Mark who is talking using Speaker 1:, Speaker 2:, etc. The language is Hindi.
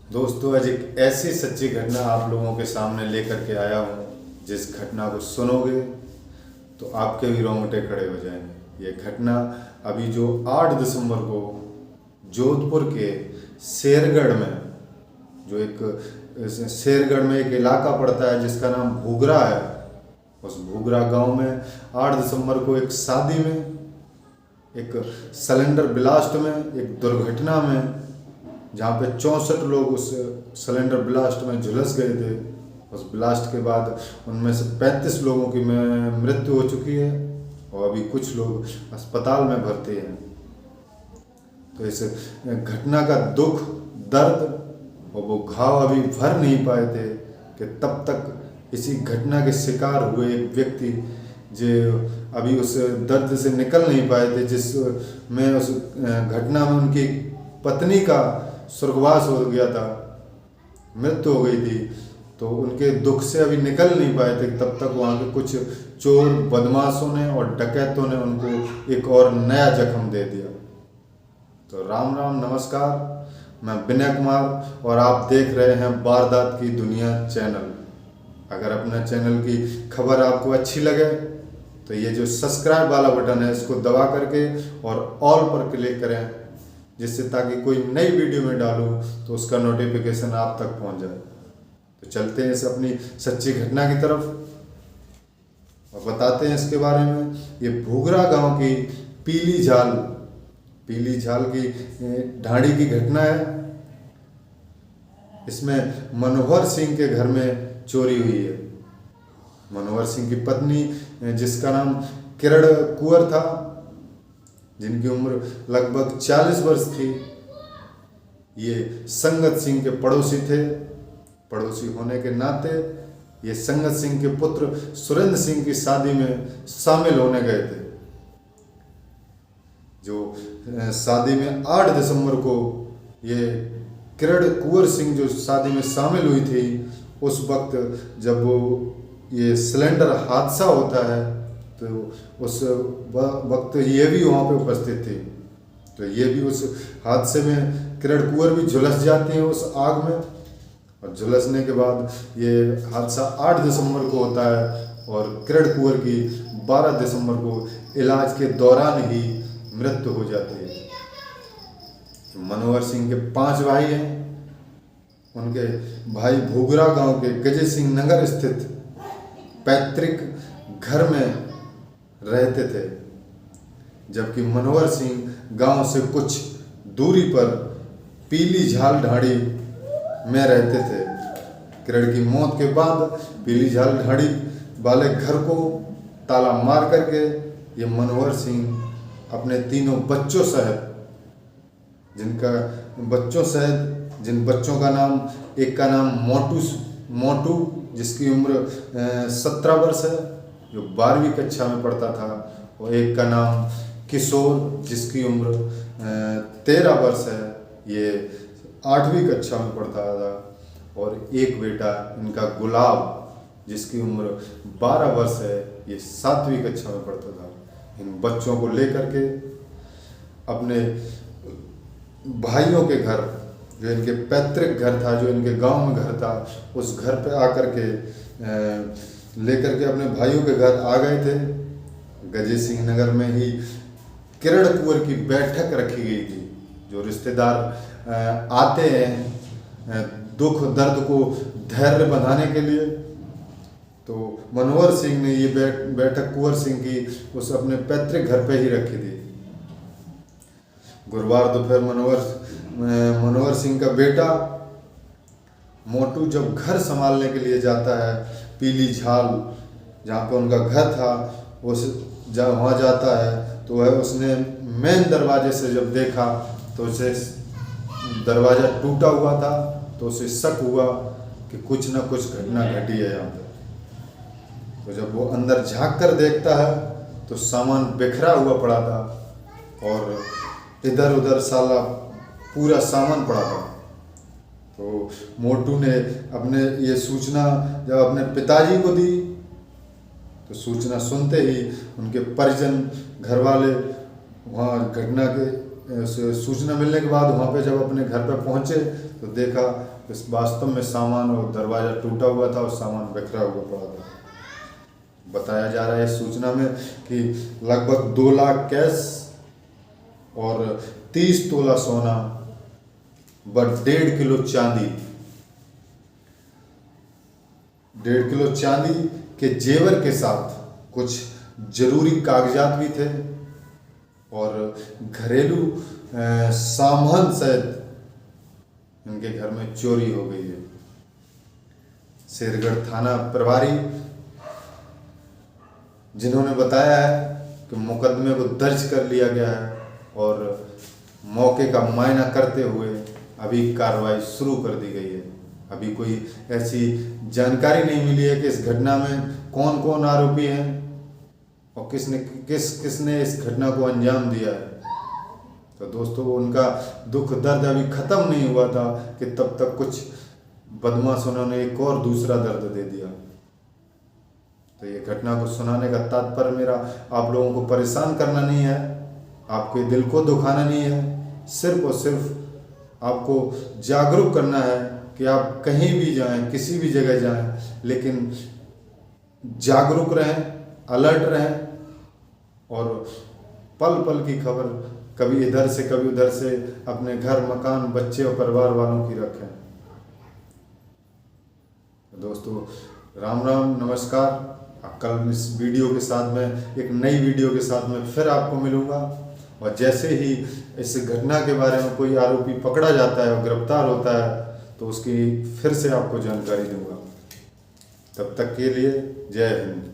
Speaker 1: दोस्तों, आज एक ऐसी सच्ची घटना आप लोगों के सामने लेकर के आया हूँ। जिस घटना को सुनोगे तो आपके भी रोंगटे खड़े हो जाएंगे। ये घटना अभी जो 8 दिसंबर को जोधपुर के शेरगढ़ में, जो एक शेरगढ़ में एक इलाका पड़ता है जिसका नाम भूगरा है, उस भूगरा गांव में 8 दिसंबर को एक शादी में, एक सिलेंडर ब्लास्ट में, एक दुर्घटना में, जहाँ पे 64 लोग उस सिलेंडर ब्लास्ट में झुलस गए थे। उस ब्लास्ट के बाद उनमें से 35 लोगों की मृत्यु हो चुकी है और अभी कुछ लोग अस्पताल में भर्ती हैं। तो इस घटना का दुख, दर्द और वो घाव अभी भर नहीं पाए थे कि तब तक इसी घटना के शिकार हुए एक व्यक्ति जो अभी उस दर्द से निकल नहीं पाए थे, जिसमें उस घटना में उनकी पत्नी का स्वर्गवास हो गया था, मृत्यु हो गई थी। तो उनके दुख से अभी निकल नहीं पाए थे, तब तक वहाँ के कुछ चोर बदमाशों ने और डकैतों ने उनको एक और नया जख्म दे दिया। तो राम राम, नमस्कार, मैं विनय कुमार और आप देख रहे हैं वारदात की दुनिया चैनल। अगर अपने चैनल की खबर आपको अच्छी लगे तो ये जो सब्सक्राइब वाला बटन है इसको दबा करके और ऑल पर क्लिक करें, जिससे ताकि कोई नई वीडियो में डालूं तो उसका नोटिफिकेशन आप तक पहुंच जाए। तो चलते हैं इस अपनी सच्ची घटना की तरफ और बताते हैं इसके बारे में। ये भूगरा गांव की पीली झाल की ढाणी की घटना है। इसमें मनोहर सिंह के घर में चोरी हुई है। मनोहर सिंह की पत्नी, जिसका नाम किरण कुंवर था, जिनकी उम्र लगभग 40 वर्ष थी, ये संगत सिंह के पड़ोसी थे। पड़ोसी होने के नाते ये संगत सिंह के पुत्र सुरेंद्र सिंह की शादी में शामिल होने गए थे। जो शादी में 8 दिसंबर को ये किरण कुंवर सिंह जो शादी में शामिल हुई थी, उस वक्त जब वो ये सिलेंडर हादसा होता है तो उस वक्त ये भी वहाँ पे उपस्थित थी। तो ये भी उस हादसे में किरण कुंवर भी झुलस जाती हैं उस आग में, और झुलसने के बाद ये हादसा 8 दिसंबर को होता है और किरण कुंवर की 12 दिसंबर को इलाज के दौरान ही मृत्यु हो जाती है। मनोहर सिंह के 5 भाई हैं। उनके भाई भूगरा गांव के गजे सिंह नगर स्थित पैतृक घर में रहते थे, जबकि मनोहर सिंह गांव से कुछ दूरी पर पीली झाल ढाणी में रहते थे। किरण की मौत के बाद पीली झाल ढाणी वाले घर को ताला मार करके ये मनोहर सिंह अपने तीनों बच्चों सहित, जिन बच्चों का नाम, एक का नाम मोटू जिसकी उम्र 17 वर्ष है, जो 12वीं कक्षा में पढ़ता था, और एक का नाम किशोर जिसकी उम्र 13 वर्ष है, ये 8वीं कक्षा में पढ़ता था, और एक बेटा इनका गुलाब जिसकी उम्र 12 वर्ष है, ये 7वीं कक्षा में पढ़ता था। इन बच्चों को लेकर के अपने भाइयों के घर, जो इनके पैतृक घर था, जो इनके गांव में घर था, उस घर पे आकर के लेकर के अपने भाइयों के घर आ गए थे। गजे सिंह नगर में ही किरण कुंवर की बैठक रखी गई थी। जो रिश्तेदार आते हैं दुख दर्द को धैर्य बंधाने के लिए, तो मनोहर सिंह ने ये बैठक कुंवर सिंह की उस अपने पैतृक घर पे ही रखी थी। गुरुवार दोपहर मनोहर सिंह का बेटा मोटू जब घर संभालने के लिए जाता है, पीली झाल जहाँ पे उनका घर था, जब वहाँ जाता है तो वह उसने मेन दरवाजे से जब देखा तो उसे दरवाज़ा टूटा हुआ था, तो उसे शक हुआ कि कुछ ना कुछ घटना घटी है यहाँ पे। तो जब वो अंदर झांक कर देखता है तो सामान बिखरा हुआ पड़ा था और इधर उधर साला पूरा सामान पड़ा था। तो मोटू ने अपने ये सूचना जब अपने पिताजी को दी, तो सूचना सुनते ही उनके परिजन, घर वाले वहाँ घटना के सूचना मिलने के बाद वहाँ पे जब अपने घर पे पहुँचे तो देखा इस वास्तव में सामान और दरवाज़ा टूटा हुआ था और सामान बिखरा हुआ पड़ा था। बताया जा रहा है इस सूचना में कि लगभग 2 लाख कैश और 30 तोला सोना व 1.5 किलो चांदी, 1.5 किलो चांदी के जेवर के साथ कुछ जरूरी कागजात भी थे और घरेलू सामान सहित इनके घर में चोरी हो गई है। शेरगढ़ थाना प्रभारी जिन्होंने बताया है कि मुकदमे को दर्ज कर लिया गया है और मौके का मुआयना करते हुए अभी कार्रवाई शुरू कर दी गई है। अभी कोई ऐसी जानकारी नहीं मिली है कि इस घटना में कौन कौन आरोपी हैं और किसने इस घटना को अंजाम दिया है। तो दोस्तों, उनका दुख दर्द अभी ख़त्म नहीं हुआ था कि तब तक कुछ बदमाशों ने एक और दूसरा दर्द दे दिया। तो ये घटना को सुनाने का तात्पर्य मेरा आप लोगों को परेशान करना नहीं है, आपके दिल को दुखाना नहीं है, सिर्फ और सिर्फ आपको जागरूक करना है कि आप कहीं भी जाएं, किसी भी जगह जाएं, लेकिन जागरूक रहें, अलर्ट रहें और पल पल की खबर कभी इधर से कभी उधर से अपने घर, मकान, बच्चे और परिवार वालों की रखें। दोस्तों, राम राम, नमस्कार। कल इस वीडियो के साथ में एक नई वीडियो के साथ में फिर आपको मिलूंगा और जैसे ही इस घटना के बारे में कोई आरोपी पकड़ा जाता है और गिरफ्तार होता है तो उसकी फिर से आपको जानकारी दूंगा। तब तक के लिए जय हिंद।